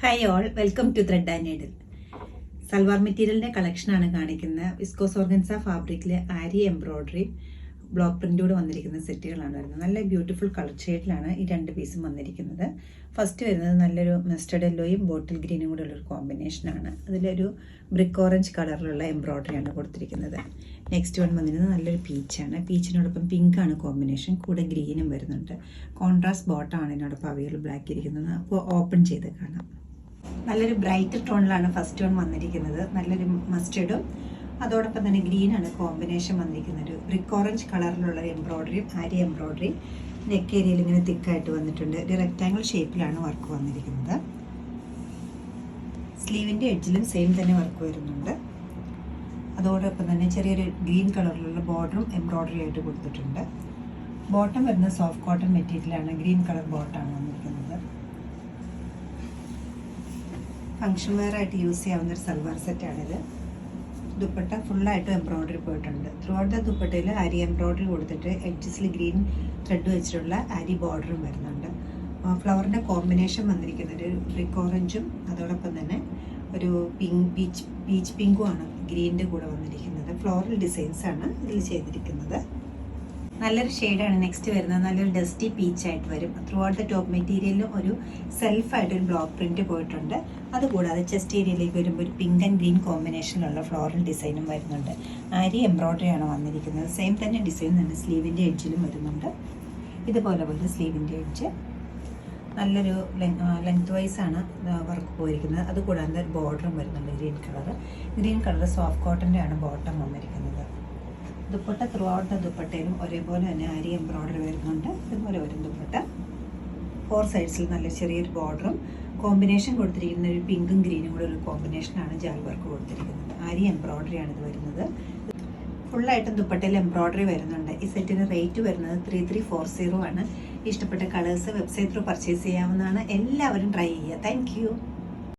Hi all, welcome to thread and needle. Salwar മെറ്റീരിയലിൻ്റെ കളക്ഷനാണ് കാണിക്കുന്നത്. വിസ്കോസ് ഓർഗൻസ ഫാബ്രിക്കിൽ ആരി എംബ്രോയ്ഡറി ബ്ലോക്ക് പ്രിൻ്റോട് വന്നിരിക്കുന്ന സെറ്റുകളാണ് വരുന്നത്. നല്ല ബ്യൂട്ടിഫുൾ കളർ ഷെയ്ഡിലാണ് ഈ രണ്ട് പീസും വന്നിരിക്കുന്നത്. ഫസ്റ്റ് വരുന്നത് നല്ലൊരു മസ്റ്റർഡ് യെല്ലോയും ബോട്ടിൽ ഗ്രീനും കൂടെ ഉള്ളൊരു കോമ്പിനേഷനാണ്. അതിലൊരു ബ്രിക്ക് ഓറഞ്ച് കളറിലുള്ള എംബ്രോയ്ഡറിയാണ് കൊടുത്തിരിക്കുന്നത്. നെക്സ്റ്റ് വൺ വന്നിരുന്നത് നല്ലൊരു പീച്ചാണ്. പീച്ചിനോടൊപ്പം പിങ്കാണ് കോമ്പിനേഷൻ, കൂടെ ഗ്രീനും വരുന്നുണ്ട്. കോൺട്രാസ്റ്റ് ബോട്ടമാണ് ഇതിനോടൊപ്പം അവൈലബിൾ ആക്കിയിരിക്കുന്നത്. അപ്പോൾ ഓപ്പൺ ചെയ്ത് കാണാം. നല്ലൊരു ബ്രൈറ്റ് ടോണിലാണ് ഫസ്റ്റ് വൺ വന്നിരിക്കുന്നത്. നല്ലൊരു മസ്റ്റർഡും അതോടൊപ്പം തന്നെ ഗ്രീനാണ് കോമ്പിനേഷൻ വന്നിരിക്കുന്നത്. ഒരു ബ്രിക്ക് ഓറഞ്ച് കളറിലുള്ള എംബ്രോയ്ഡറിയും ആരി എംബ്രോയ്ഡറി നെക്ക് ഏരിയയിൽ ഇങ്ങനെ തിക്കായിട്ട് വന്നിട്ടുണ്ട്. ഒരു റെക്റ്റാങ്കിൾ ഷേപ്പിലാണ് വർക്ക് വന്നിരിക്കുന്നത്. സ്ലീവിൻ്റെ എഡ്ജിലും സെയിം തന്നെ വർക്ക് വരുന്നുണ്ട്. അതോടൊപ്പം തന്നെ ചെറിയൊരു ഗ്രീൻ കളറിലുള്ള ബോർഡറും എംബ്രോയ്ഡറി ആയിട്ട് കൊടുത്തിട്ടുണ്ട്. ബോട്ടം വരുന്നത് സോഫ്റ്റ് കോട്ടൺ മെറ്റീരിയലാണ്. ഗ്രീൻ കളർ ബോട്ടമാണ് വന്നിരിക്കുന്നത്. ഫങ്ഷൻ വെയർ ആയിട്ട് യൂസ് ചെയ്യാവുന്ന ഒരു സൽവാർ സെറ്റാണിത്. ദുപ്പട്ട ഫുള്ളായിട്ടും എംബ്രോയ്ഡറി പോയിട്ടുണ്ട്. ത്രൂ ഔട്ട് ദ ദുപ്പട്ടയിൽ അരി എംബ്രോയ്ഡറി കൊടുത്തിട്ട് എഡ്ജസിൽ ഗ്രീൻ ത്രെഡ് വെച്ചിട്ടുള്ള അരി ബോർഡറും വരുന്നുണ്ട്. ഫ്ലവറിൻ്റെ കോമ്പിനേഷൻ വന്നിരിക്കുന്നത് ഒരു ബ്രിക്ക് ഓറഞ്ചും അതോടൊപ്പം തന്നെ ഒരു പീച്ച് പിങ്കും ആണ് ഗ്രീനിൻ്റെ കൂടെ വന്നിരിക്കുന്നത്. ഫ്ലോറൽ ഡിസൈൻസാണ് ഇതിൽ ചെയ്തിരിക്കുന്നത്. നല്ലൊരു ഷെയ്ഡാണ് നെക്സ്റ്റ് വരുന്നത്. നല്ലൊരു ഡസ്റ്റി പീച്ചായിട്ട് വരും. ത്രൂ ഔട്ട് ദ ടോപ്പ് മെറ്റീരിയലിലും ഒരു സെൽഫായിട്ടൊരു ബ്ലോക്ക് പ്രിൻറ്റ് പോയിട്ടുണ്ട്. അതുകൂടാതെ ചെസ്റ്റ് ഏരിയയിലേക്ക് വരുമ്പോൾ ഒരു പിങ്ക് ആൻഡ് ഗ്രീൻ കോമ്പിനേഷനിലുള്ള ഫ്ലോറൽ ഡിസൈനും വരുന്നുണ്ട്. ആരി എംബ്രോയ്ഡറി ആണ് വന്നിരിക്കുന്നത്. സെയിം തന്നെ ഡിസൈൻ തന്നെ സ്ലീവിൻ്റെ എഡ്ജിലും വരുന്നുണ്ട്. ഇതുപോലെ പോലെ സ്ലീവിൻ്റെ എഡ്ജ് നല്ലൊരു ലെങ്ത് വൈസാണ് വർക്ക് പോയിരിക്കുന്നത്. അതുകൂടാതെ ബോർഡറും വരുന്നുണ്ട് ഗ്രീൻ കളർ സോഫ്റ്റ് കോട്ടൻ്റെ ആണ് ബോട്ടം വന്നിരിക്കുന്നത്. ദുപ്പട്ട ത്രൂ ഔട്ട് ദ ദുപ്പട്ടയിലും ഒരേപോലെ തന്നെ ആരി എംബ്രോയ്ഡറി വരുന്നുണ്ട്. ഇതുപോലെ വരും ദുപ്പട്ട. 4 സൈഡ്സിൽ നല്ല ചെറിയൊരു ബോർഡറും കോമ്പിനേഷൻ കൊടുത്തിരിക്കുന്ന ഒരു പിങ്കും ഗ്രീനും കൂടെ ഒരു കോമ്പിനേഷനാണ് ജാൽ വർക്ക് കൊടുത്തിരിക്കുന്നത്. ആരി എംബ്രോയ്ഡറിയാണ് ഇത് വരുന്നത്. ഫുള്ളായിട്ടും ദുപ്പട്ടയിൽ എംബ്രോയ്ഡറി വരുന്നുണ്ട്. ഈ സെറ്റിന് റേറ്റ് വരുന്നത് 3340 ആണ്. ഇഷ്ടപ്പെട്ട കളേഴ്സ് വെബ്സൈറ്റ് ത്രൂ പർച്ചേസ് ചെയ്യാവുന്നതാണ്. എല്ലാവരും ട്രൈ ചെയ്യുക. താങ്ക്